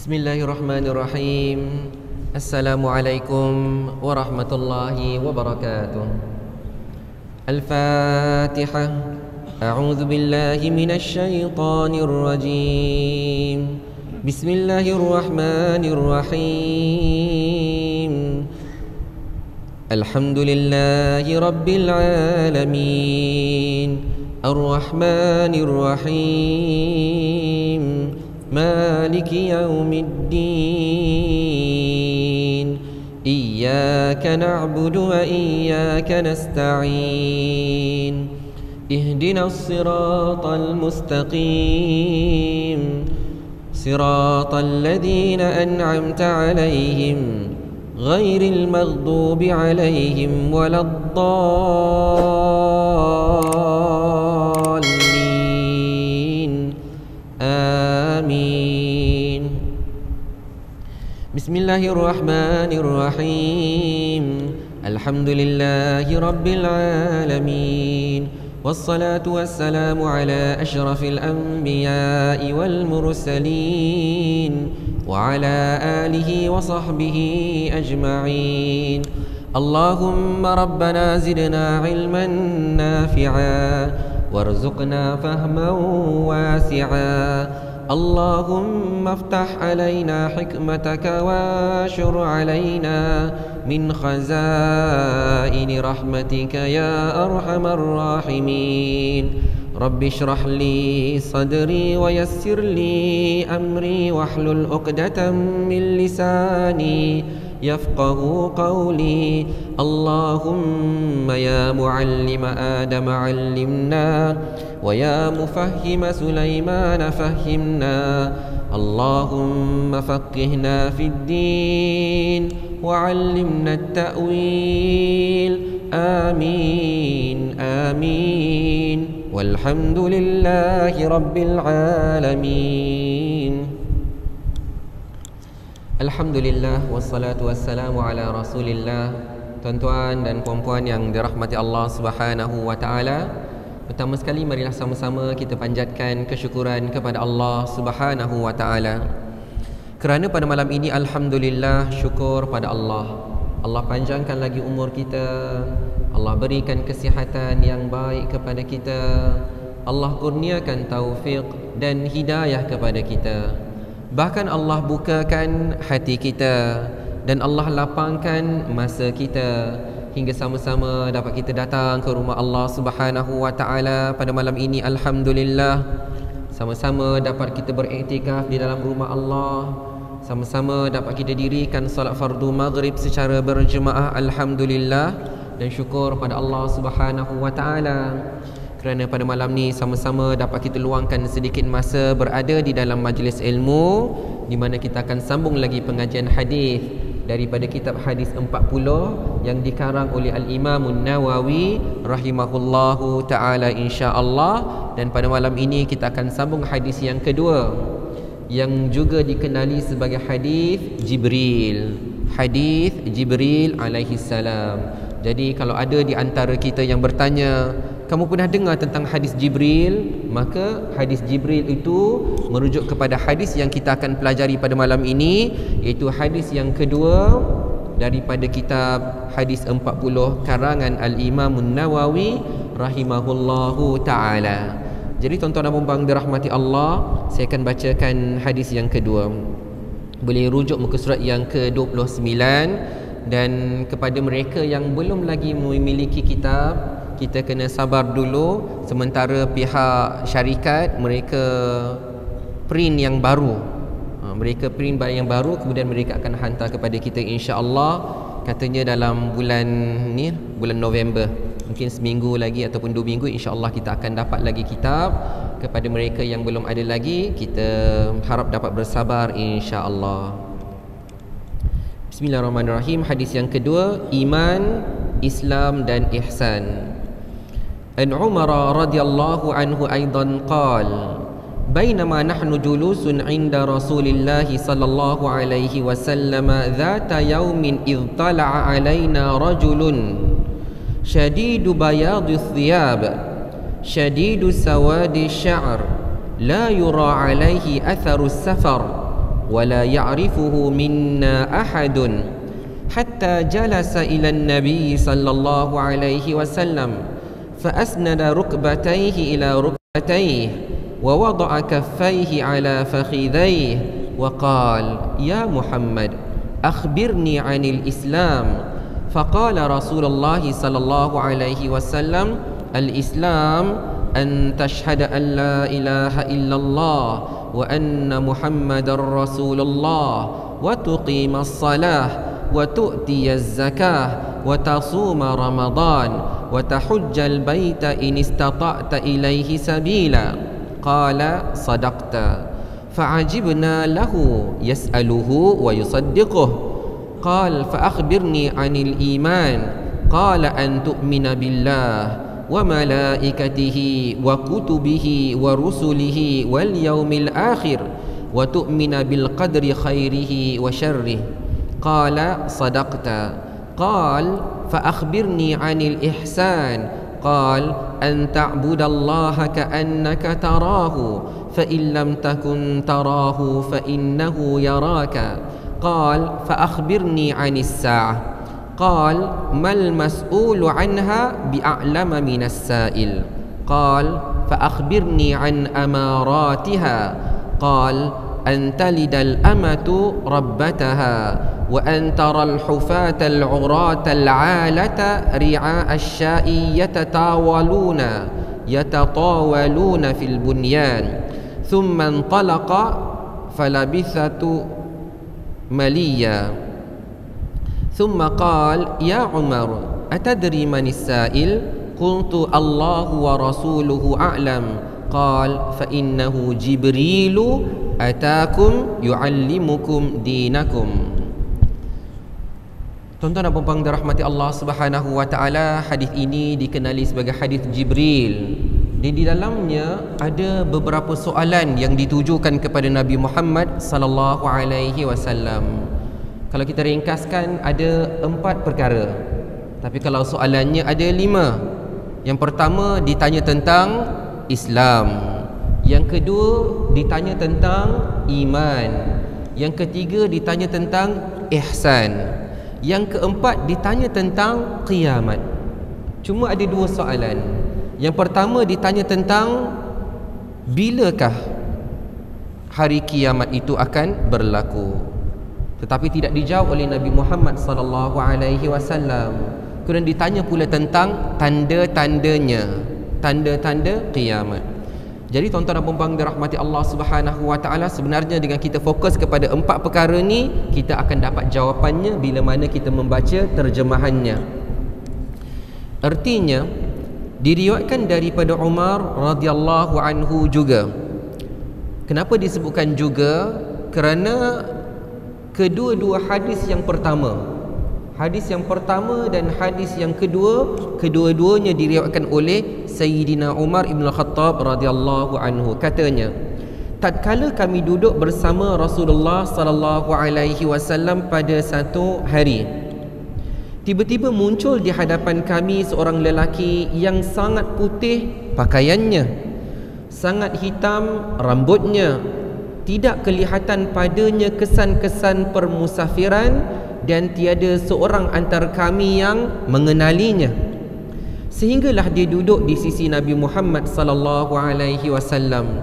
Bismillahirrahmanirrahim. Assalamualaikum warahmatullahi wabarakatuh. Al-Fatihah. A'udzu billahi minasy syaithanir rajim. Bismillahirrahmanirrahim. Alhamdulillahi rabbil alamin. Ar-Rahmanir Rahim. مالك يوم الدين إياك نعبد وإياك نستعين اهدنا الصراط المستقيم صراط الذين أنعمت عليهم غير المغضوب عليهم ولا الضالين آمين. بسم الله الرحمن الرحيم. الحمد لله رب العالمين، والصلاة والسلام على أشرف الأنبياء والمرسلين وعلى آله وصحبه أجمعين. اللهم ربنا زدنا علما نافعا وارزقنا فهما واسعا. اللهم افتح علينا حكمتك واشر علينا من خزائن رحمتك يا أرحم الراحمين. رب اشرح لي صدري ويسر لي أمري واحلل عقدة من لساني يفقه قولي. اللهم يا معلم آدم علمنا ويا مفهم سليمان فهمنا. اللهم فقهنا في الدين وعلمنا التأويل. آمين آمين والحمد لله رب العالمين. Alhamdulillah wassalatu wassalamu ala Rasulillah. Tuan-tuan dan puan-puan yang dirahmati Allah Subhanahu wa taala, pertama sekali marilah sama-sama kita panjatkan kesyukuran kepada Allah Subhanahu wa taala. Kerana pada malam ini alhamdulillah, syukur pada Allah. Allah panjangkan lagi umur kita. Allah berikan kesihatan yang baik kepada kita. Allah kurniakan taufik dan hidayah kepada kita. Bahkan Allah bukakan hati kita dan Allah lapangkan masa kita hingga sama-sama dapat kita datang ke rumah Allah Subhanahu wa taala pada malam ini. Alhamdulillah, sama-sama dapat kita beriktikaf di dalam rumah Allah, sama-sama dapat kita dirikan solat fardu maghrib secara berjemaah. Alhamdulillah dan syukur pada Allah Subhanahu wa taala kerana pada malam ni sama-sama dapat kita luangkan sedikit masa berada di dalam majlis ilmu, di mana kita akan sambung lagi pengajian hadis daripada kitab Hadis 40 yang dikarang oleh Al-Imam An-Nawawi rahimahullahu taala insya-Allah. Dan pada malam ini kita akan sambung hadis yang kedua yang juga dikenali sebagai hadis Jibril. Hadis Jibril alaihi salam. Jadi kalau ada di antara kita yang bertanya, kamu pernah dengar tentang hadis Jibril? Maka hadis Jibril itu merujuk kepada hadis yang kita akan pelajari pada malam ini, iaitu hadis yang kedua daripada kitab Hadis 40 karangan Al-Imam An-Nawawi rahimahullahu ta'ala. Jadi tuan-tuan dan puan-puan dirahmati Allah, saya akan bacakan hadis yang kedua. Boleh rujuk muka surat yang ke-29. Dan kepada mereka yang belum lagi memiliki kitab, kita kena sabar dulu sementara pihak syarikat mereka print yang baru. Mereka print yang baru, kemudian mereka akan hantar kepada kita insya-Allah. Katanya dalam bulan ni, bulan November, mungkin seminggu lagi ataupun 2 minggu insya-Allah kita akan dapat lagi kitab. Kepada mereka yang belum ada lagi, kita harap dapat bersabar insya-Allah. Bismillahirrahmanirrahim. Hadis yang kedua, iman, Islam dan ihsan. An Umar radhiyallahu anhu aidan qala bainama nahnu julusun 'inda Rasulillah sallallahu alaihi wasallam dhata yawmin idh tala'a 'alaina rajulun shadidu bayadi thiyab shadidu sawadi sya'r la yura 'alaihi atharu safar ولا يعرفه منا أحد حتى جلس إلى النبي صلى الله عليه وسلم فأسند ركبتيه إلى ركبتيه ووضع كفيه على فخذيه وقال يا محمد أخبرني عن الإسلام فقال رسول الله صلى الله عليه وسلم الإسلام أن تشهد أن لا إله إلا الله وأن محمد رسول الله وتقيم الصلاة وتؤتي الزكاة وتصوم رمضان وتحج البيت إن استطعت إليه سبيلا قال صدقت فعجبنا له يسأله ويصدقه قال فأخبرني عن الإيمان قال أن تؤمن بالله وملائكته وكتبه ورسله واليوم الآخر وتؤمن بالقدر خيره وشره قال صدقت قال فأخبرني عن الإحسان قال أن تعبد الله كأنك تراه فإن لم تكن تراه فإنه يراك قال فأخبرني عن الساعة قال ما المسؤول عنها بأعلم من السائل قال فأخبرني عن أماراتها قال أن تلد الأمة ربتها وأن ترى الحفاة العراة العالة رعاء الشاء يتطاولون في البنيان ثم انطلق فلبثت مليا ثم قال يا عمر أتدري من السائل قلت الله ورسوله أعلم قال فإنه جبريل أتاكم يعلمكم دينكم. Tuan-tuan dan puan-puan dirahmati Allah Subhanahu wa taala, hadis ini dikenali sebagai hadis Jibril. Di dalamnya ada beberapa soalan yang ditujukan kepada Nabi Muhammad sallallahu alaihi wasallam. Kalau kita ringkaskan ada 4 perkara. Tapi kalau soalannya ada 5. Yang pertama ditanya tentang Islam. Yang kedua ditanya tentang iman. Yang ketiga ditanya tentang ihsan. Yang keempat ditanya tentang kiamat. Cuma ada 2 soalan. Yang pertama ditanya tentang bilakah hari kiamat itu akan berlaku. Tetapi tidak dijawab oleh Nabi Muhammad sallallahu alaihi wasallam. Kemudian ditanya pula tentang tanda-tandanya, tanda-tanda kiamat. Jadi tuan-tuan dan puan-puan dirahmati Allah Subhanahu wa taala, sebenarnya dengan kita fokus kepada 4 perkara ni, kita akan dapat jawapannya bila mana kita membaca terjemahannya. Artinya diriwayatkan daripada Umar radhiyallahu anhu juga. Kenapa disebutkan juga? Kerana kedua-dua hadis yang pertama, hadis yang pertama dan hadis yang kedua, kedua-duanya diriwayatkan oleh Sayyidina Umar ibn Khattab radhiyallahu anhu. Katanya, tatkala kami duduk bersama Rasulullah sallallahu alaihi wasallam pada satu hari, tiba-tiba muncul di hadapan kami seorang lelaki yang sangat putih pakaiannya, sangat hitam rambutnya, tidak kelihatan padanya kesan-kesan permusafiran, dan tiada seorang antara kami yang mengenalinya. Sehinggalah dia duduk di sisi Nabi Muhammad sallallahu alaihi wasallam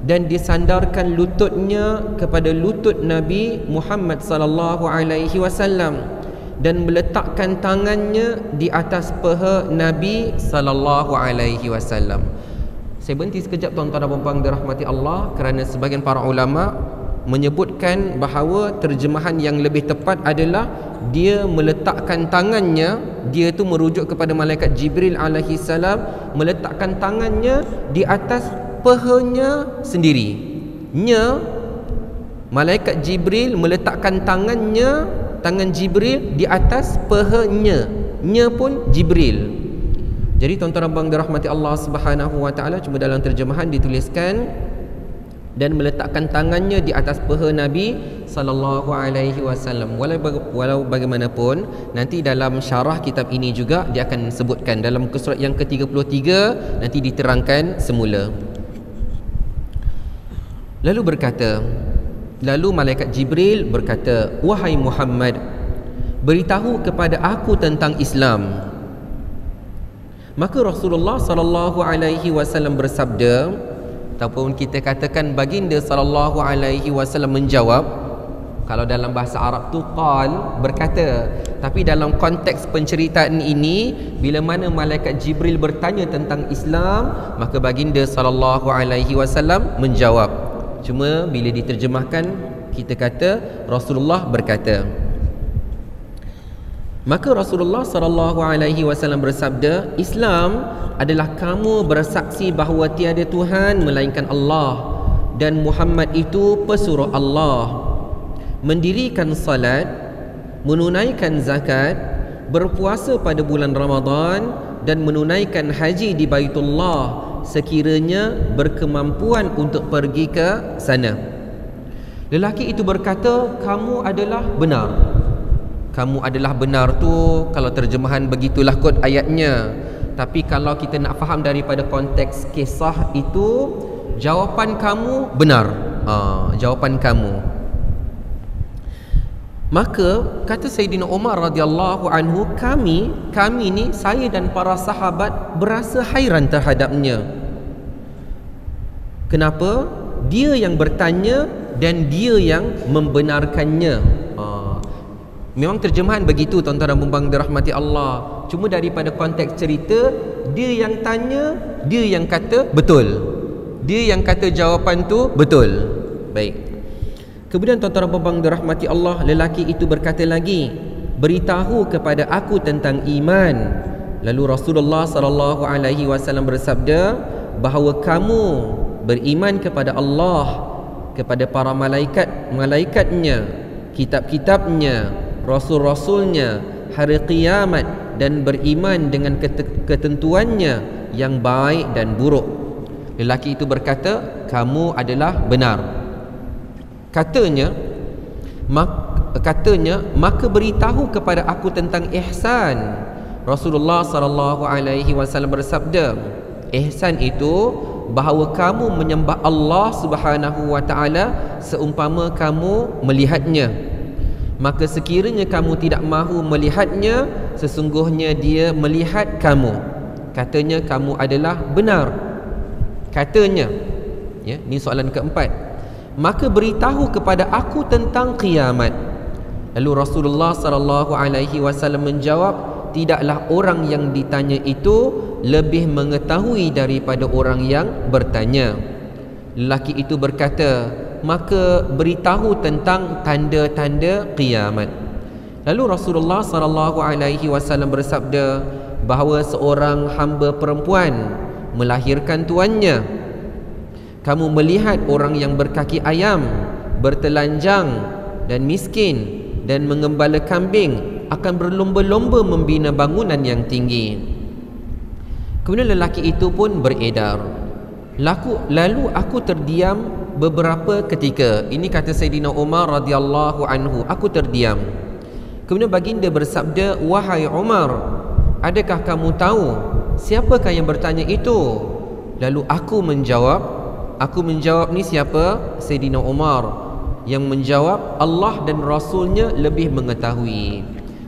dan disandarkan lututnya kepada lutut Nabi Muhammad sallallahu alaihi wasallam dan meletakkan tangannya di atas paha Nabi sallallahu alaihi wasallam. Saya berhenti sekejap tuan-tuan dan puan-puan dirahmati Allah, kerana sebahagian para ulama menyebutkan bahawa terjemahan yang lebih tepat adalah dia meletakkan tangannya, dia tu merujuk kepada malaikat Jibril alaihi salam, meletakkan tangannya di atas pahanya sendiri. Malaikat Jibril meletakkan tangannya, tangan Jibril di atas pahanya. Pun Jibril. Jadi tuan-tuan dan puan dirahmati Allah Subhanahu wa taala, cuma dalam terjemahan dituliskan dan meletakkan tangannya di atas paha Nabi sallallahu alaihi wasallam. Walau bagaimanapun, nanti dalam syarah kitab ini juga dia akan sebutkan dalam surat yang ke-33, nanti diterangkan semula. Lalu berkata, Lalu malaikat Jibril berkata, "Wahai Muhammad, beritahu kepada aku tentang Islam." Maka Rasulullah sallallahu alaihi wasallam bersabda, ataupun kita katakan baginda sallallahu alaihi wasallam menjawab. Kalau dalam bahasa Arab tu qal, berkata, tapi dalam konteks penceritaan ini, bila mana malaikat Jibril bertanya tentang Islam, maka baginda sallallahu alaihi wasallam menjawab. Cuma bila diterjemahkan, kita kata Rasulullah berkata. Maka Rasulullah sallallahu alaihi wasallam bersabda, Islam adalah kamu bersaksi bahawa tiada Tuhan melainkan Allah dan Muhammad itu pesuruh Allah, mendirikan salat, menunaikan zakat, berpuasa pada bulan Ramadan dan menunaikan haji di Baitullah sekiranya berkemampuan untuk pergi ke sana. Lelaki itu berkata, kamu adalah benar. Kamu adalah benar tu kalau terjemahan begitulah kot ayatnya. Tapi kalau kita nak faham daripada konteks kisah itu, jawapan kamu benar. Jawapan kamu. Maka kata Sayyidina Umar radhiyallahu anhu, kami ni, saya dan para sahabat berasa hairan terhadapnya. Kenapa? Dia yang bertanya dan dia yang membenarkannya. Memang terjemahan begitu tuan-tuan dan puan-puan dirahmati Allah. Cuma daripada konteks cerita, dia yang tanya, dia yang kata betul. Dia yang kata jawapan tu betul. Baik. Kemudian tuan-tuan dan puan-puan dirahmati Allah, lelaki itu berkata lagi, beritahu kepada aku tentang iman. Lalu Rasulullah sallallahu alaihi wasallam bersabda bahawa kamu beriman kepada Allah, kepada para malaikatnya, kitab-kitabnya, rasul-rasulnya, hari kiamat, dan beriman dengan ketentuannya yang baik dan buruk. Lelaki itu berkata, kamu adalah benar. Katanya, maka beritahu kepada aku tentang ihsan. Rasulullah sallallahu alaihi wasallam bersabda, ihsan itu bahawa kamu menyembah Allah Subhanahu wa taala seumpama kamu melihatnya. Maka sekiranya kamu tidak mahu melihatnya, sesungguhnya dia melihat kamu. Katanya kamu adalah benar. Katanya, ya, ini soalan keempat. Maka beritahu kepada aku tentang kiamat. Lalu Rasulullah sallallahu alaihi wasallam menjawab, tidaklah orang yang ditanya itu lebih mengetahui daripada orang yang bertanya. Lelaki itu berkata, maka beritahu tentang tanda-tanda kiamat. Lalu Rasulullah sallallahu alaihi wasallam bersabda bahawa seorang hamba perempuan melahirkan tuannya. Kamu melihat orang yang berkaki ayam, bertelanjang dan miskin dan mengembala kambing akan berlomba-lomba membina bangunan yang tinggi. Kemudian lelaki itu pun beredar. Lalu aku terdiam beberapa ketika. Ini kata Sayyidina Umar radhiyallahu anhu, aku terdiam. Kemudian baginda bersabda, wahai Umar, adakah kamu tahu siapakah yang bertanya itu? Lalu aku menjawab ni siapa? Sayyidina Umar. Yang menjawab, Allah dan Rasulnya lebih mengetahui.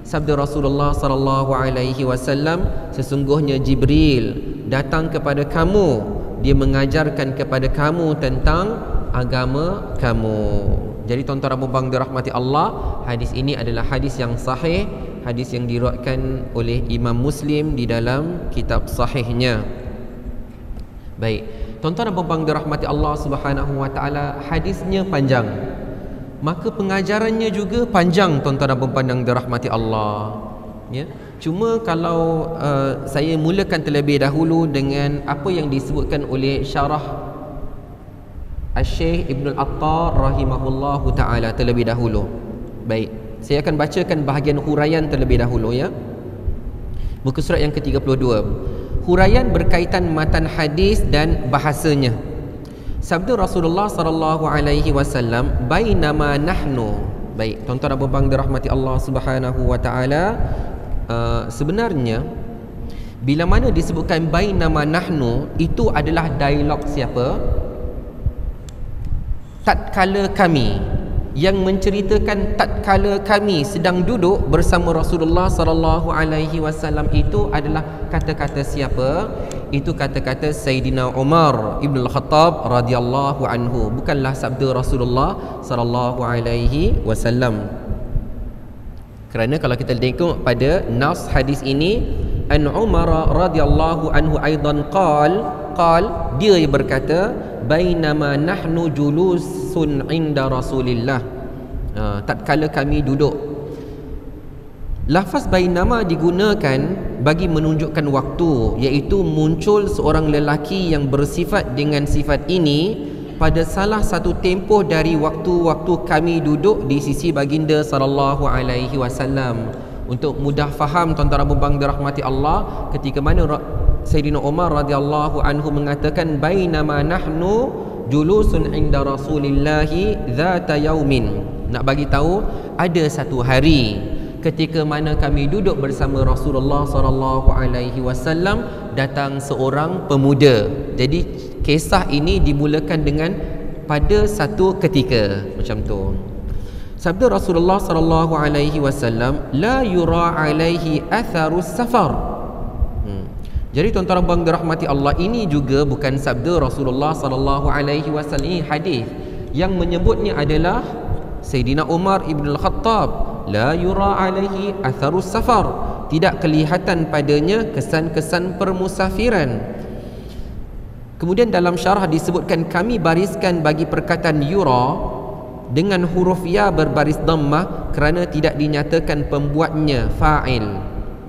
Sabda Rasulullah sallallahu alaihi wasallam, sesungguhnya Jibril datang kepada kamu, dia mengajarkan kepada kamu tentang agama kamu. Jadi tuan-tuan dan puan-puan dirahmati Allah, hadis ini adalah hadis yang sahih, hadis yang diriwayatkan oleh Imam Muslim di dalam kitab sahihnya. Baik, tuan-tuan dan puan-puan dirahmati Allah Subhanahu wa taala, hadisnya panjang. Maka pengajarannya juga panjang tuan-tuan dan puan-puan yang dirahmati Allah. Ya. Cuma kalau saya mulakan terlebih dahulu dengan apa yang disebutkan oleh syarah Al-Syekh Ibn Al-Attar rahimahullahu ta'ala terlebih dahulu. Baik, saya akan bacakan bahagian huraian terlebih dahulu, ya. Muka surat yang ke-32. Huraian berkaitan matan hadis dan bahasanya. Sabda Rasulullah sallallahu alaihi wasallam, bainama nahnu. Baik, tuan-tuan dan puan-puan dirahmati Allah Subhanahu wa taala, sebenarnya bila mana disebutkan bainama nahnu, itu adalah dialog siapa? Tatkala kami. yang menceritakan tatkala kami sedang duduk bersama Rasulullah sallallahu alaihi wasallam itu adalah kata-kata siapa? Itu kata-kata Sayyidina Umar Ibn Al-Khattab radhiyallahu anhu, bukanlah sabda Rasulullah sallallahu alaihi wasallam. Kerana kalau kita tengok pada nas hadis ini, an Umar radhiyallahu anhu aidan qal dia berkata, bainama nahnu julusun inda Rasulillah, tatkala kami duduk. Lafaz bainama digunakan bagi menunjukkan waktu, iaitu muncul seorang lelaki yang bersifat dengan sifat ini pada salah satu tempoh dari waktu-waktu kami duduk di sisi baginda sallallahu alaihi wasallam. Untuk mudah faham tuan-tuan dan puan dirahmati Allah, ketika mana Sayyidina Umar radhiyallahu anhu mengatakan bainama nahnu julusun inda Rasulillahi dzata yaumin, nak bagi tahu ada satu hari ketika mana kami duduk bersama Rasulullah sallallahu alaihi wasallam, datang seorang pemuda. Jadi kisah ini dimulakan dengan pada satu ketika macam tu. Sabda Rasulullah sallallahu alaihi wasallam, la yura alaihi atharus safar. Jadi tuan-tuan dan puan dirahmati Allah, ini juga bukan sabda Rasulullah sallallahu alaihi wasallam, ini hadis yang menyebutnya adalah Sayyidina Umar Ibn Al-Khattab. La yura alaihi atharus safar, tidak kelihatan padanya kesan-kesan permusafiran. Kemudian dalam syarah disebutkan kami bariskan bagi perkataan yura dengan huruf ya berbaris dhammah kerana tidak dinyatakan pembuatnya fa'il.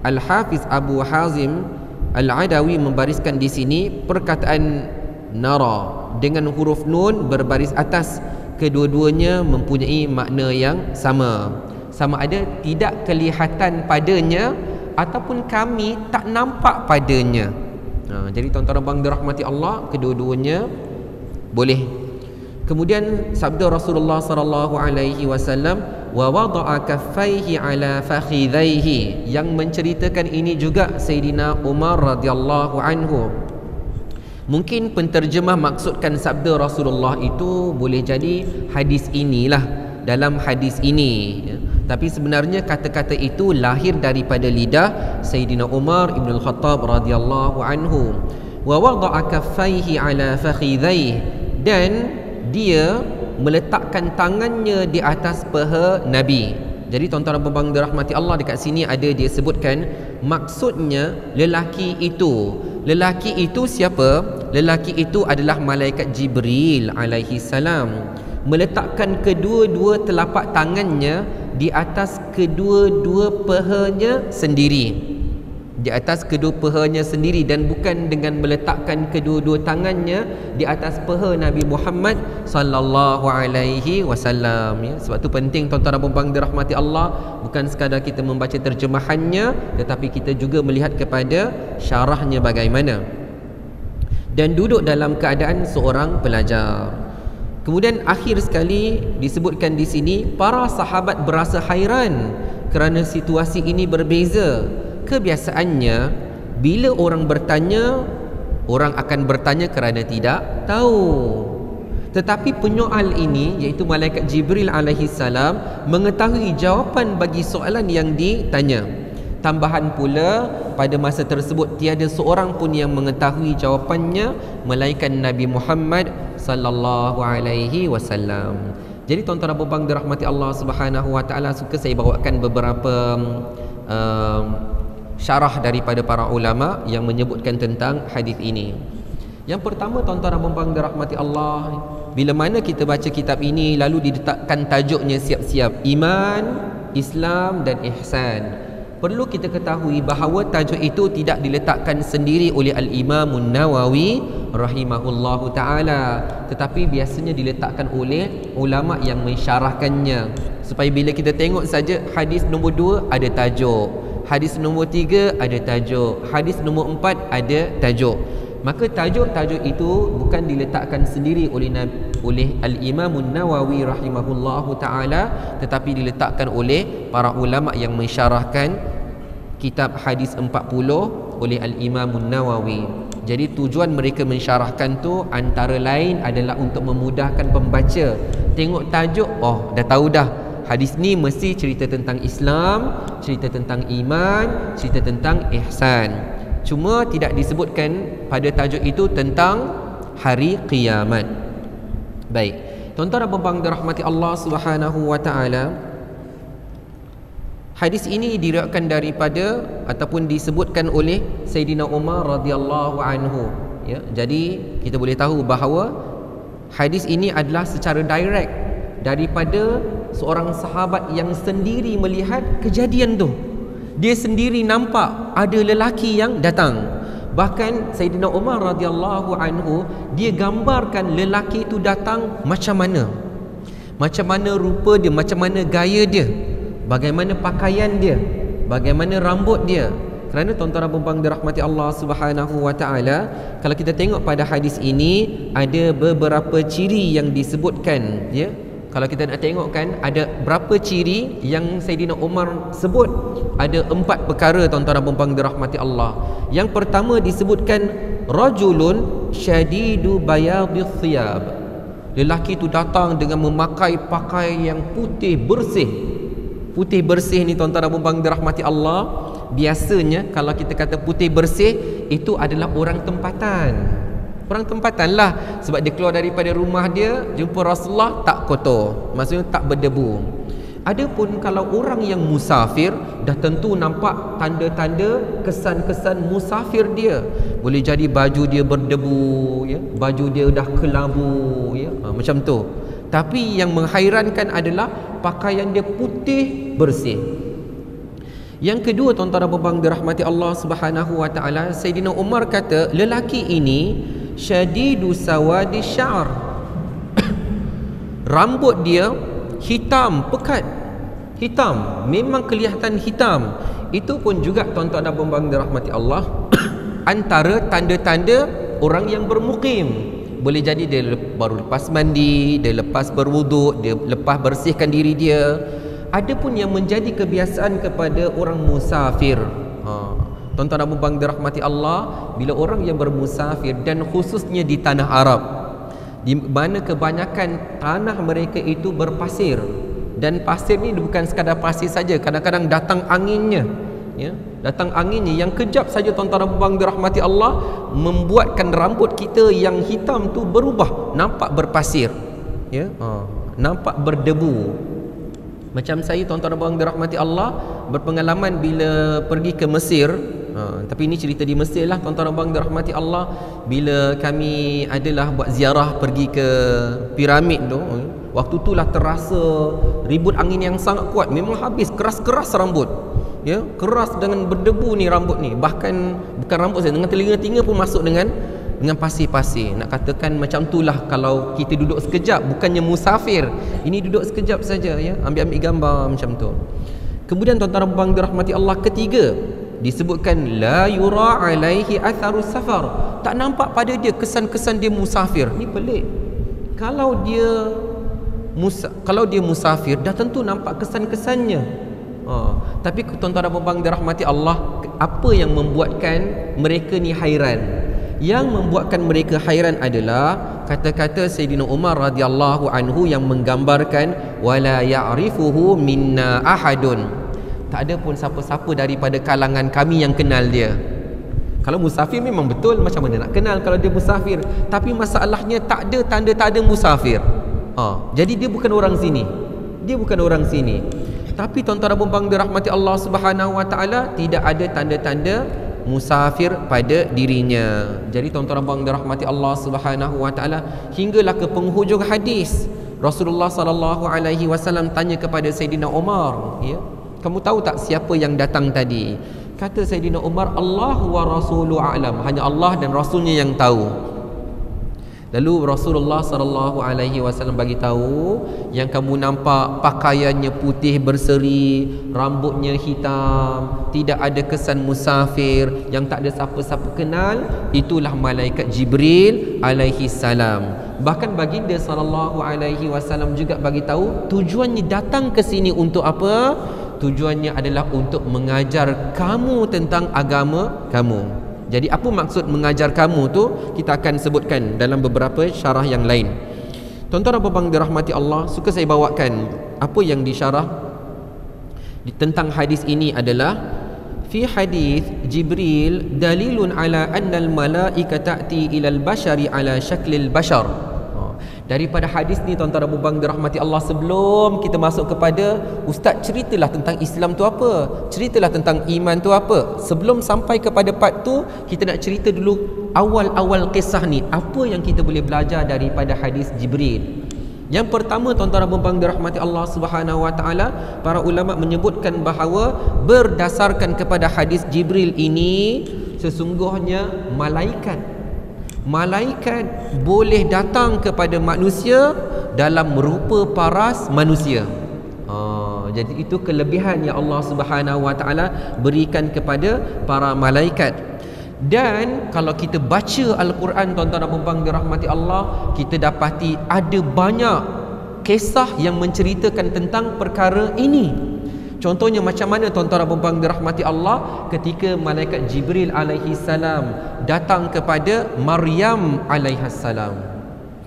Al-Hafiz Abu Hazim Al-Adawi membariskan di sini perkataan nara dengan huruf nun berbaris atas, kedua-duanya mempunyai makna yang sama. Sama ada tidak kelihatan padanya ataupun kami tak nampak padanya. Jadi tuan-tuan dan puan dirahmati Allah, kedua-duanya boleh. Kemudian sabda Rasulullah sallallahu alaihi wasallam, wa wada'a kaffaihi ala fakhidhaihi, yang menceritakan ini juga Sayyidina Umar radhiyallahu anhu. Mungkin penterjemah maksudkan sabda Rasulullah itu boleh jadi hadis inilah, dalam hadis ini, tapi sebenarnya kata-kata itu lahir daripada lidah Sayyidina Umar Ibn Al-Khattab radhiyallahu anhu. Wa wada'a kaffaihi ala fakhidhaihi, dan dia meletakkan tangannya di atas paha Nabi. Jadi tuan-tuan dan puan dirahmati Allah, dekat sini ada dia sebutkan maksudnya lelaki itu. Lelaki itu siapa? Lelaki itu adalah malaikat Jibril alaihi salam, meletakkan kedua-dua telapak tangannya di atas kedua-dua pahanya sendiri. Di atas kedua pahanya sendiri, dan bukan dengan meletakkan kedua-dua tangannya di atas paha Nabi Muhammad sallallahu alaihi wasallam, ya. Sebab tu penting tuan-tuan dan puan dirahmati Allah, bukan sekadar kita membaca terjemahannya, tetapi kita juga melihat kepada syarahnya bagaimana, dan duduk dalam keadaan seorang pelajar. Kemudian akhir sekali disebutkan di sini, para sahabat berasa hairan kerana situasi ini berbeza. Kebiasaannya bila orang bertanya, orang akan bertanya kerana tidak tahu. Tetapi penyoal ini, iaitu malaikat Jibril alaihi salam, mengetahui jawapan bagi soalan yang ditanya. Tambahan pula, pada masa tersebut tiada seorang pun yang mengetahui jawapannya melainkan Nabi Muhammad sallallahu alaihi wasallam. Jadi tuan-tuan dan puan dirahmati Allah Subhanahu wa taala, suka saya bawakan beberapa syarah daripada para ulama yang menyebutkan tentang hadis ini. Yang pertama, tuan-tuan dan puan dirahmati Allah, bila mana kita baca kitab ini lalu diletakkan tajuknya siap-siap iman, Islam dan ihsan, perlu kita ketahui bahawa tajuk itu tidak diletakkan sendiri oleh Al-Imam Nawawi rahimahullahu ta'ala, tetapi biasanya diletakkan oleh ulama yang mensyarahkannya, supaya bila kita tengok saja hadis nombor 2 ada tajuk, hadis nombor 3 ada tajuk, hadis nombor 4 ada tajuk. Maka tajuk-tajuk itu bukan diletakkan sendiri oleh Al-Imam Nawawi rahimahullahu ta'ala, tetapi diletakkan oleh para ulama yang mensyarahkan kitab hadis 40 oleh Al-Imam Nawawi. Jadi tujuan mereka mensyarahkan tu antara lain adalah untuk memudahkan pembaca. Tengok tajuk, oh dah tahu dah, hadis ni mesti cerita tentang Islam, cerita tentang iman, cerita tentang ihsan. Cuma tidak disebutkan pada tajuk itu tentang hari kiamat. Baik, tuan-tuan dan puan-puan dirahmati Allah Subhanahu wa taala, hadis ini diriwayatkan daripada ataupun disebutkan oleh Sayyidina Umar radhiyallahu anhu, ya. Jadi kita boleh tahu bahawa hadis ini adalah secara direct daripada seorang sahabat yang sendiri melihat kejadian tu. Dia sendiri nampak ada lelaki yang datang. Bahkan Sayyidina Umar radhiyallahu anhu, dia gambarkan lelaki itu datang macam mana rupa dia, macam mana gaya dia, bagaimana pakaian dia, bagaimana rambut dia. Kerana tuan-tuan dan puan-puan dirahmati Allah Subhanahu wa taala, kalau kita tengok pada hadis ini ada beberapa ciri yang disebutkan, ya. Kalau kita nak tengok kan, ada berapa ciri yang Sayyidina Umar sebut? Ada 4 perkara tuan-tuan dan puan-puan dirahmati Allah. Yang pertama disebutkan rajulun syadidu bayadhis thiyab. Lelaki itu datang dengan memakai pakaian yang putih bersih. Putih bersih ni tuan-tuan dan puan-puan dirahmati Allah, biasanya kalau kita kata putih bersih, itu adalah orang tempatan. Orang tempatan lah, sebab dia keluar daripada rumah dia, jumpa Rasulullah, tak kotor, maksudnya tak berdebu. Adapun kalau orang yang musafir, dah tentu nampak tanda-tanda kesan-kesan musafir dia. Boleh jadi baju dia berdebu, ya, baju dia dah kelabu, ya, macam tu. Tapi yang menghairankan adalah pakaian dia putih bersih. Yang kedua tuan-tuan dan puan-puan dirahmati Allah Subhanahu wa taala, Sayyidina Umar kata lelaki ini syadidu sawadi sya'r. Rambut dia hitam pekat. Hitam, memang kelihatan hitam. Itu pun juga tuan-tuan dan puan-puan dirahmati Allah antara tanda-tanda orang yang bermukim. Boleh jadi dia baru lepas mandi, dia lepas berwuduk, dia lepas bersihkan diri dia. Ada pun yang menjadi kebiasaan kepada orang musafir. Tuan-tuan dan puan-puan dirahmati Allah, bila orang yang bermusafir dan khususnya di tanah Arab, di mana kebanyakan tanah mereka itu berpasir, dan pasir ni bukan sekadar pasir saja, kadang-kadang datang anginnya, ya, datang anginnya yang kejap saja tuan-tuan dan puan-puan dirahmati Allah, membuatkan rambut kita yang hitam tu berubah, nampak berpasir, ya, nampak berdebu. Macam saya tuan-tuan dan puan-puan dirahmati Allah, berpengalaman bila pergi ke Mesir. Tapi ini cerita di Mesir lah tuan-tuan dan puan-puan dirahmati Allah. Bila kami adalah buat ziarah pergi ke piramid tu, waktu tu lah terasa ribut angin yang sangat kuat. Memang habis, keras-keras rambut, ya, keras dengan berdebu ni rambut ni. Bahkan bukan rambut saya, dengan telinga-telinga pun masuk dengan pasir-pasir. Nak katakan macam itulah kalau kita duduk sekejap, bukannya musafir, ini duduk sekejap saja, ya, ambil-ambil gambar macam tu. Kemudian tuan-tuan dan puan-puan dirahmati Allah, ketiga disebutkan la yura alaihi atharus safar. Tak nampak pada dia kesan-kesan dia musafir. Ni pelik. Kalau dia musafir, dah tentu nampak kesan-kesannya. Tapi tuan-tuan dan puan-puan dirahmati Allah, apa yang membuatkan mereka ni hairan? Yang membuatkan mereka hairan adalah kata-kata Sayyidina Umar radhiyallahu anhu yang menggambarkan wala ya'rifuhu minna ahadun. Tak ada pun siapa-siapa daripada kalangan kami yang kenal dia. Kalau musafir memang betul, macam mana nak kenal kalau dia musafir? Tapi masalahnya tak ada tanda-tanda musafir. Jadi dia bukan orang sini. Dia bukan orang sini. Tapi tuan-tuan dan puan-puan dirahmati Allah Subhanahu wa taala, tidak ada tanda-tanda musafir pada dirinya. Jadi tuan-tuan dan puan-puan dirahmati Allah Subhanahu wa taala, hinggalah ke penghujung hadis Rasulullah sallallahu alaihi wasallam tanya kepada Sayyidina Umar, ya, kamu tahu tak siapa yang datang tadi? Kata Sayyidina Umar, Allah wa rasuluhu a'lam, hanya Allah dan Rasulnya yang tahu. Lalu Rasulullah sallallahu alaihi wasallam bagi tahu, yang kamu nampak pakaiannya putih berseri, rambutnya hitam, tidak ada kesan musafir, yang tak ada siapa-siapa kenal, itulah malaikat Jibril alaihi salam. Bahkan baginda sallallahu alaihi wasallam juga bagi tahu tujuannya datang ke sini untuk apa? Tujuannya adalah untuk mengajar kamu tentang agama kamu. Jadi apa maksud mengajar kamu tu kita akan sebutkan dalam beberapa syarah yang lain. Tuan-tuan dan puan-puan dirahmati Allah, suka saya bawakan apa yang disyarah tentang hadis ini adalah fi hadis Jibril dalilun ala anna al-malaika ta'ti ila al-bashari ala syaklil bashar. Daripada hadis ni tuan-tuan dan puan-puan dirahmati Allah, sebelum kita masuk kepada ustaz ceritalah tentang Islam tu apa, ceritalah tentang iman tu apa, sebelum sampai kepada part tu kita nak cerita dulu awal-awal kisah ni, apa yang kita boleh belajar daripada hadis Jibril. Yang pertama tuan-tuan dan puan-puan dirahmati Allah Subhanahu wa taala, para ulama menyebutkan bahawa berdasarkan kepada hadis Jibril ini, sesungguhnya malaikat boleh datang kepada manusia dalam rupa paras manusia. Jadi itu kelebihan yang Allah Subhanahu wa taala berikan kepada para malaikat. Dan kalau kita baca Al-Quran tuan-tuan dan puan-puan dirahmati Allah, kita dapati ada banyak kisah yang menceritakan tentang perkara ini. Contohnya macam mana tuan-tuan dan puan-puan dirahmati Allah, ketika malaikat Jibril alaihi salam datang kepada Maryam alaihi salam,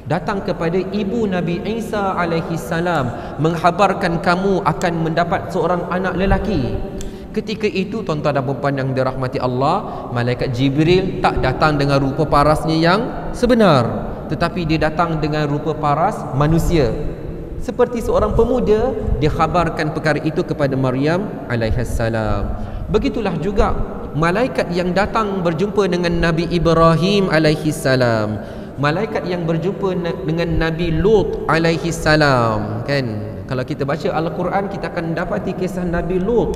datang kepada ibu Nabi Isa alaihi salam, menghabarkan kamu akan mendapat seorang anak lelaki. Ketika itu tuan-tuan dan puan-puan yang dirahmati Allah, malaikat Jibril tak datang dengan rupa parasnya yang sebenar, tetapi dia datang dengan rupa paras manusia. Seperti seorang pemuda, dia khabarkan perkara itu kepada Maryam alaihissalam. Begitulah juga malaikat yang datang berjumpa dengan Nabi Ibrahim alaihissalam, malaikat yang berjumpa dengan Nabi Lut alaihissalam, kan? Kalau kita baca Al-Quran, kita akan dapati kisah Nabi Lut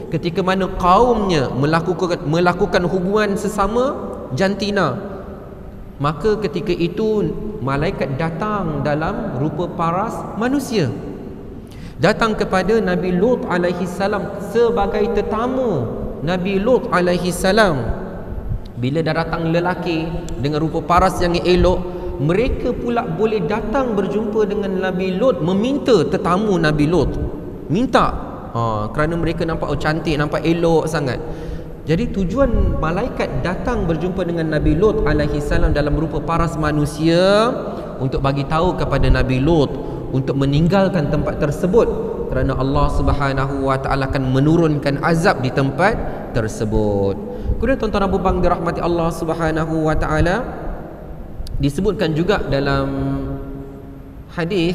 ketika mana kaumnya melakukan hubungan sesama jantina. Maka ketika itu malaikat datang dalam rupa paras manusia, datang kepada Nabi Lut alaihi salam sebagai tetamu. Nabi Lut alaihi salam, bila dah datang lelaki dengan rupa paras yang elok, mereka pula boleh datang berjumpa dengan Nabi Lut, meminta tetamu Nabi Lut, minta kerana mereka nampak cantik, nampak elok sangat. Jadi tujuan malaikat datang berjumpa dengan Nabi Lut alaihi salam dalam rupa paras manusia untuk bagi tahu kepada Nabi Lut untuk meninggalkan tempat tersebut, kerana Allah Subhanahu wa taala akan menurunkan azab di tempat tersebut. Kemudian tuan-tuan dan puan-puan dirahmati Allah Subhanahu wa taala, disebutkan juga dalam hadis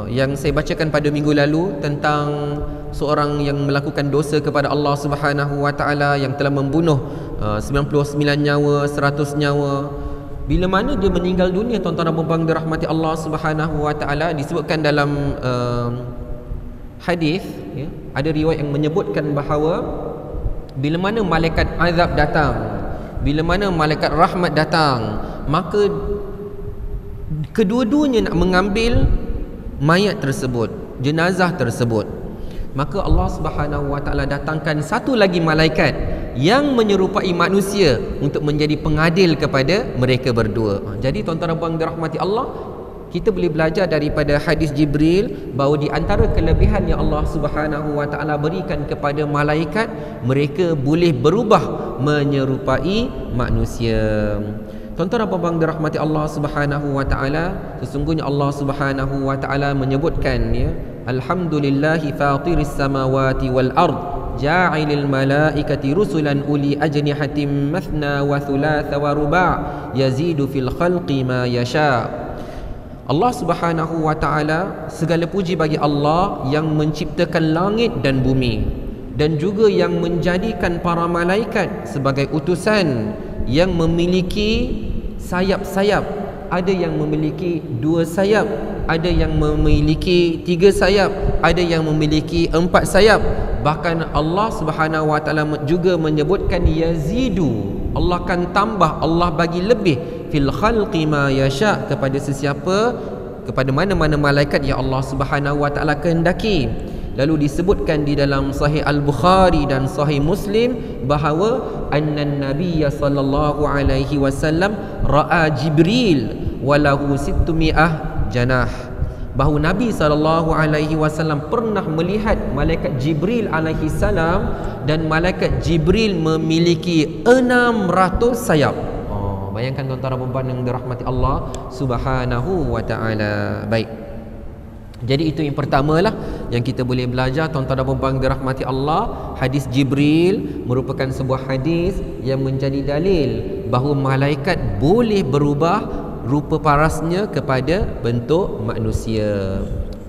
yang saya bacakan pada minggu lalu tentang seorang yang melakukan dosa kepada Allah Subhanahu wa taala, yang telah membunuh 99 nyawa, 100 nyawa. Bila mana dia meninggal dunia tuan-tuan dan puan-puan dirahmati Allah Subhanahu wa taala, disebutkan dalam hadis, ada riwayat yang menyebutkan bahawa bila mana malaikat azab datang, bila mana malaikat rahmat datang, maka kedua-duanya nak mengambil mayat tersebut, jenazah tersebut. Maka Allah Subhanahu wa taala datangkan satu lagi malaikat yang menyerupai manusia untuk menjadi pengadil kepada mereka berdua. Jadi tuan-tuan dan puan dirahmati Allah, kita boleh belajar daripada hadis Jibril bahawa di antara kelebihan yang Allah Subhanahu wa taala berikan kepada malaikat, mereka boleh berubah menyerupai manusia. Tuan-tuan dan puan dirahmati Allah Subhanahu wa taala, sesungguhnya Allah Subhanahu wa taala menyebutkan, Alhamdulillahi fatiris samawati wal ard, ja'ilil malaikati rusulan uli ajnihatin mathna wa thulatha wa ruba' yazidu fil khalqi ma yasha. Allah Subhanahu wa taala, segala puji bagi Allah yang menciptakan langit dan bumi, dan juga yang menjadikan para malaikat sebagai utusan yang memiliki sayap-sayap. Ada yang memiliki 2 sayap, ada yang memiliki 3 sayap, ada yang memiliki 4 sayap. Bahkan Allah Subhanahu wa taala juga menyebutkan yazidu, Allah akan tambah, Allah bagi lebih fil khalqi ma yasha, kepada sesiapa, kepada mana-mana malaikat yang Allah Subhanahu wa taala kehendaki. Lalu disebutkan di dalam Sahih Al-Bukhari dan Sahih Muslim bahawa annan nabiyya sallallahu alaihi wasallam ra'a Jibril walahu 600 janah. bahawa Nabi SAW pernah melihat malaikat Jibril alaihi salam, dan malaikat Jibril memiliki 600 sayap. Bayangkan tuan-tuan dan puan yang dirahmati Allah Subhanahu wa taala. Baik. Jadi itu yang pertamalah yang kita boleh belajar, tuan-tuan dan puan yang dirahmati Allah. Hadis Jibril merupakan sebuah hadis yang menjadi dalil bahawa malaikat boleh berubah rupa parasnya kepada bentuk manusia.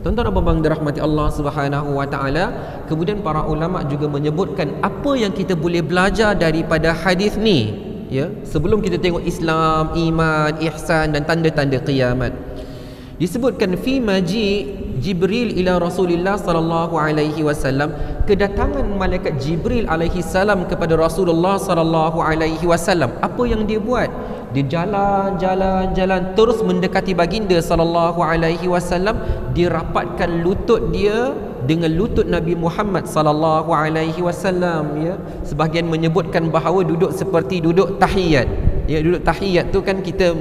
Tuan-tuan dan puan dirahmati Allah Subhanahu wa taala. Kemudian para ulama juga menyebutkan apa yang kita boleh belajar daripada hadis ni, ya, sebelum kita tengok Islam, iman, ihsan dan tanda-tanda kiamat. Disebutkan fi maji Jibril ila Rasulillah sallallahu alaihi wasallam, kedatangan malaikat Jibril alaihi salam kepada Rasulullah sallallahu alaihi wasallam. Apa yang dia buat? Dia jalan terus mendekati baginda sallallahu alaihi wasallam. Dia rapatkan lutut dia dengan lutut Nabi Muhammad sallallahu alaihi wasallam, ya. Sebahagian menyebutkan bahawa duduk seperti duduk tahiyat. Ya, duduk tahiyat tu kan kita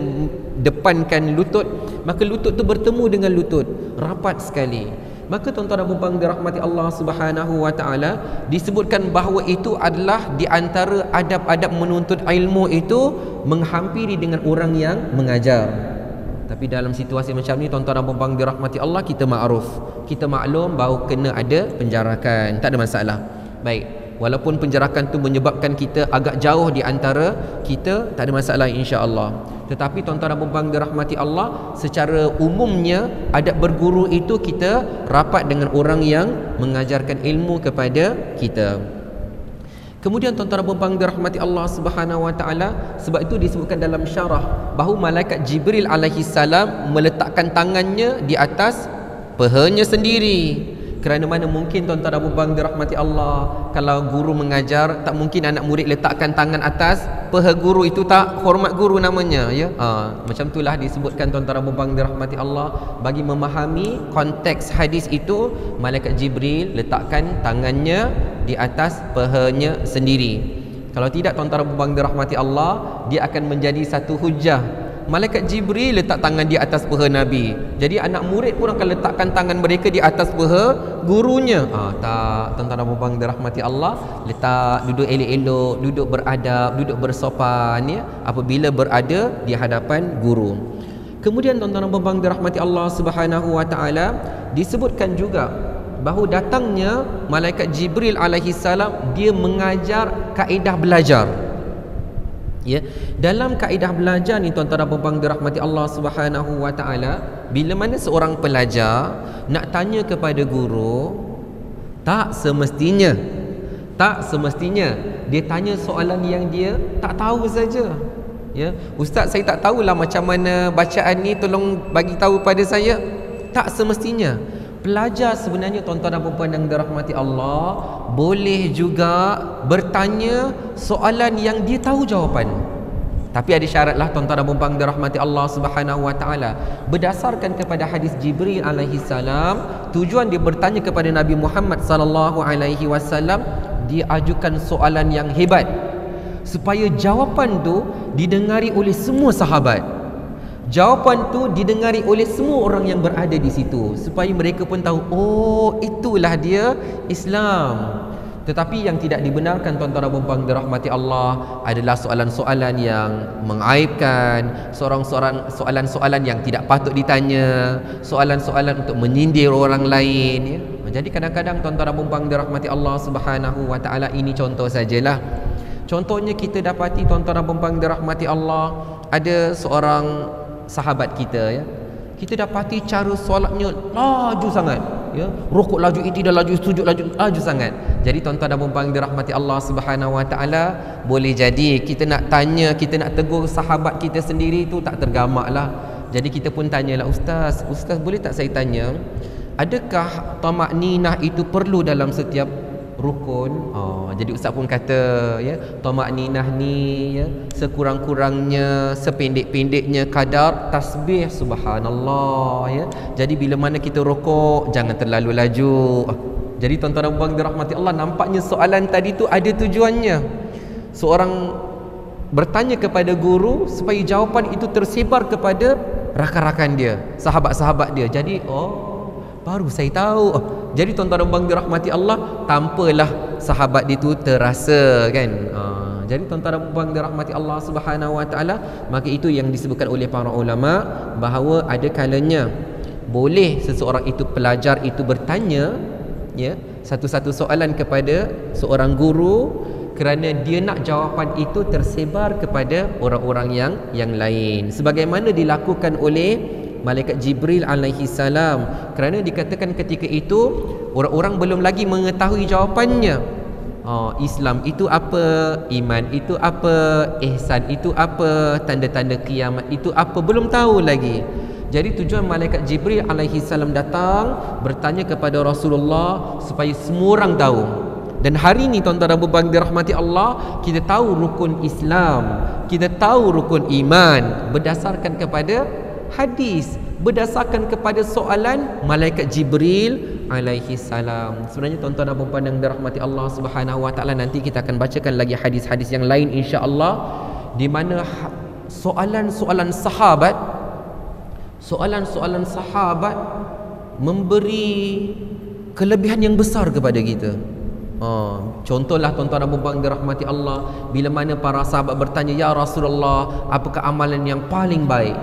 depankan lutut, maka lutut tu bertemu dengan lutut, rapat sekali. Maka tuan-tuan dan puan dirahmati Allah Subhanahu wa taala, disebutkan bahawa itu adalah di antara adab-adab menuntut ilmu itu menghampiri dengan orang yang mengajar. Tapi dalam situasi macam ni, tuan-tuan dan puan dirahmati Allah, kita makruf, kita maklum bahawa kena ada penjarakan, tak ada masalah. Baik. Walaupun penjarakan tu menyebabkan kita agak jauh di antara kita, tak ada masalah insya-Allah. Tetapi tuan-tuan dan puan dirahmati Allah, secara umumnya adab berguru itu kita rapat dengan orang yang mengajarkan ilmu kepada kita. Kemudian tuan-tuan dan puan dirahmati Allah Subhanahu wa taala, sebab itu disebutkan dalam syarah bahawa malaikat Jibril alaihi salam meletakkan tangannya di atas pahanya sendiri. Kerana mana mungkin tuan-tuan dan puan dirahmati Allah, kalau guru mengajar, tak mungkin anak murid letakkan tangan atas paha guru, itu tak hormat guru namanya, ya. Macam itulah disebutkan tuan-tuan dan puan dirahmati Allah. Bagi memahami konteks hadis itu, malaikat Jibril letakkan tangannya di atas pahanya sendiri. Kalau tidak, tuan-tuan dan puan dirahmati Allah, dia akan menjadi satu hujah. Malaikat Jibril letak tangan di atas paha Nabi, jadi anak murid pun akan letakkan tangan mereka di atas paha gurunya. Tak, tuan-tuan dan puan dirahmati Allah, letak, duduk elok-elok, duduk beradab, duduk bersopan, ya, apabila berada di hadapan guru. Kemudian tuan-tuan dan puan dirahmati Allah Subhanahu wa taala, disebutkan juga bahawa datangnya malaikat Jibril alaihi salam, dia mengajar kaedah belajar. Ya, dalam kaedah belajar ni tuan-tuan dan puan dirahmati Allah Subhanahu wa taala, bila mana seorang pelajar nak tanya kepada guru, tak semestinya dia tanya soalan yang dia tak tahu saja. Ya, ustaz, saya tak tahulah macam mana bacaan ni, tolong bagi tahu pada saya. Tak semestinya. Pelajar sebenarnya, tuan-tuan dan puan yang dirahmati Allah, boleh juga bertanya soalan yang dia tahu jawapan. Tapi ada syaratlah, tuan-tuan dan puan dirahmati Allah Subhanahu wa taala. Berdasarkan kepada hadis Jibril alaihi salam, tujuan dia bertanya kepada Nabi Muhammad sallallahu alaihi wasallam, dia ajukan soalan yang hebat supaya jawapan tu didengari oleh semua sahabat. Jawapan tu didengari oleh semua orang yang berada di situ, supaya mereka pun tahu, oh, itulah dia Islam. Tetapi yang tidak dibenarkan, tuan-tuan dan puan dirahmati Allah, adalah soalan-soalan yang mengaibkan, soalan-soalan yang tidak patut ditanya, soalan-soalan untuk menyindir orang lain, ya. Jadi kadang-kadang, tuan-tuan dan puan dirahmati Allah Subhanahu wa taala, ini contoh sajalah. Contohnya kita dapati, tuan-tuan dan puan dirahmati Allah, ada seorang sahabat kita, ya, kita dapati cara solatnya laju sangat, ya, rukuk laju, i'tidal laju, sujud laju sangat. Jadi tuan-tuan dan puan dirahmati Allah Subhanahu wa taala, boleh jadi kita nak tanya, kita nak tegur sahabat kita sendiri tu tak tergamaklah. Jadi kita pun tanyalah, ustaz boleh tak saya tanya, adakah tamakninah itu perlu dalam setiap rukun? Jadi ustaz pun kata, ya, tamakninah ni, ya, sekurang-kurangnya, sependek-pendeknya kadar tasbih subhanallah, ya. Jadi bila mana kita rukuk, jangan terlalu laju. Jadi tuan-tuan dan puan dirahmati Allah, nampaknya soalan tadi tu ada tujuannya. Seorang bertanya kepada guru supaya jawapan itu tersebar kepada rakan-rakan dia, sahabat-sahabat dia. Jadi baru saya tahu. Jadi tuan-tuan dan puan dirahmati Allah, tanpalah sahabat itu terasa kan. Jadi tuan-tuan dan puan dirahmati Allah Subhanahu wa taala, maka itu yang disebutkan oleh para ulama bahawa ada kalanya boleh seseorang itu, pelajar itu bertanya ya satu-satu soalan kepada seorang guru, kerana dia nak jawapan itu tersebar kepada orang-orang yang lain, sebagaimana dilakukan oleh malaikat Jibril alaihi salam. Kerana dikatakan ketika itu orang-orang belum lagi mengetahui jawapannya. Islam itu apa, iman itu apa, ihsan itu apa, tanda-tanda kiamat itu apa, belum tahu lagi. Jadi tujuan malaikat Jibril alaihi salam datang bertanya kepada Rasulullah supaya semua orang tahu. Dan hari ini tuan-tuan dan puan dirahmati Allah, kita tahu rukun Islam, kita tahu rukun iman berdasarkan kepada hadis, berdasarkan kepada soalan malaikat Jibril alaihi salam. Sebenarnya tuan-tuan dan puan yang dirahmati Allah Subhanahu wa taala, nanti kita akan bacakan lagi hadis-hadis yang lain insya-Allah, di mana soalan-soalan sahabat memberi kelebihan yang besar kepada kita. Contohlah tuan-tuan dan puan dirahmati Allah, bila mana para sahabat bertanya, ya Rasulullah, apakah amalan yang paling baik?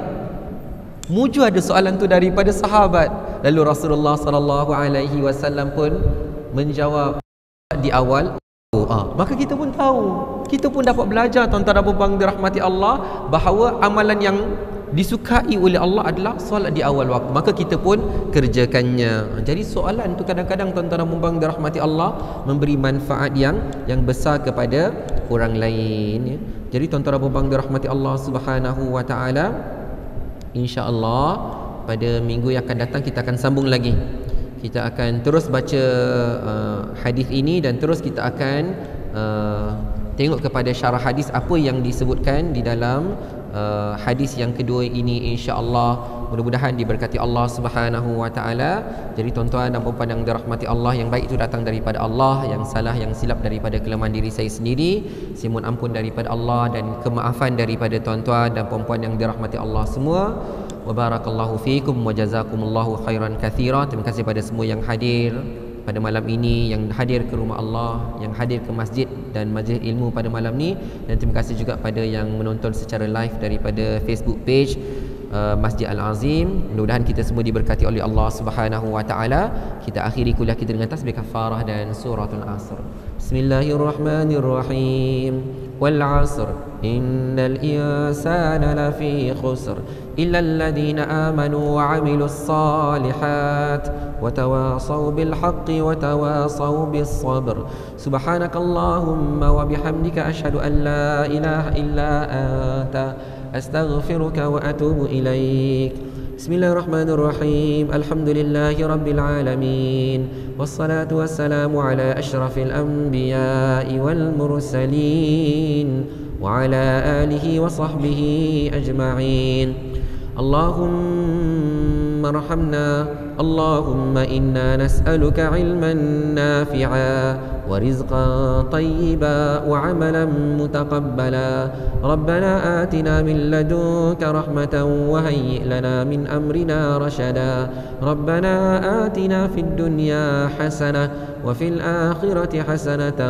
Muju ada soalan tu daripada sahabat. Lalu Rasulullah sallallahu alaihi wasallam pun menjawab di awal doa. Maka kita pun tahu, kita pun dapat belajar tuan-tuan dan puan dirahmati Allah, bahawa amalan yang disukai oleh Allah adalah solat di awal waktu, maka kita pun kerjakannya. Jadi soalan tu kadang-kadang tuan-tuan dan puan dirahmati Allah memberi manfaat yang besar kepada orang lain ya. Jadi tuan-tuan dan puan dirahmati Allah Subhanahu wa taala, insya-Allah pada minggu yang akan datang kita akan sambung lagi. Kita akan terus baca hadis ini, dan terus kita akan tengok kepada syarah hadis apa yang disebutkan di dalam hadis yang kedua ini, insya-Allah. Mudah-mudahan diberkati Allah Subhanahu wa taala. Jadi tuan-tuan dan puan yang dirahmati Allah, yang baik itu datang daripada Allah, yang salah, yang silap daripada kelemahan diri saya sendiri. Saya mohon ampun daripada Allah dan kemaafan daripada tuan-tuan dan puan yang dirahmati Allah semua. Wa barakallahu fiikum wa jazakumullahu khairan katsira. Terima kasih pada semua yang hadir pada malam ini, yang hadir ke rumah Allah, yang hadir ke masjid dan majlis ilmu pada malam ni, dan terima kasih juga pada yang menonton secara live daripada Facebook page Masjid Al-Azim. Mudah-mudahan kita semua diberkati oleh Allah Subhanahu wa taala. Kita akhiri kuliah kita dengan tasbih kafarah dan suratul Asr. Bismillahirrahmanirrahim. Wal 'asr innal insana lafi khusr illa alladhina amanu wa 'amilus salihat wa tawasaw bil haqqi wa tawasaw bis sabr. Subhanakallahumma wa bihamdika asyhadu an la ilaha illa anta astaghfiruka wa atubu ilaik. Bismillahirrahmanirrahim. Alhamdulillahi rabbil alamin. Wassalatu wassalamu ala asyrafil anbiya'i wal mursalin wa ala alihi wa sahbihi ajma'in. Allahumma arhamna, Allahumma inna nas'aluka ilman nafi'a ورزقا طيبا وعملا متقبلا. ربنا آتنا من لدنك رحمة وهيئ لنا من أمرنا رشدا. ربنا آتنا في الدنيا حسنة وفي الآخرة حسنة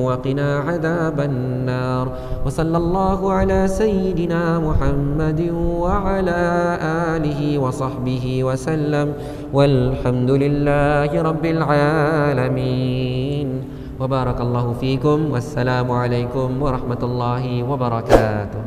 وقنا عذاب النار. وصلى الله على سيدنا محمد وعلى آله وصحبه وسلم والحمد لله رب العالمين. وبارك الله فيكم والسلام عليكم ورحمة الله وبركاته.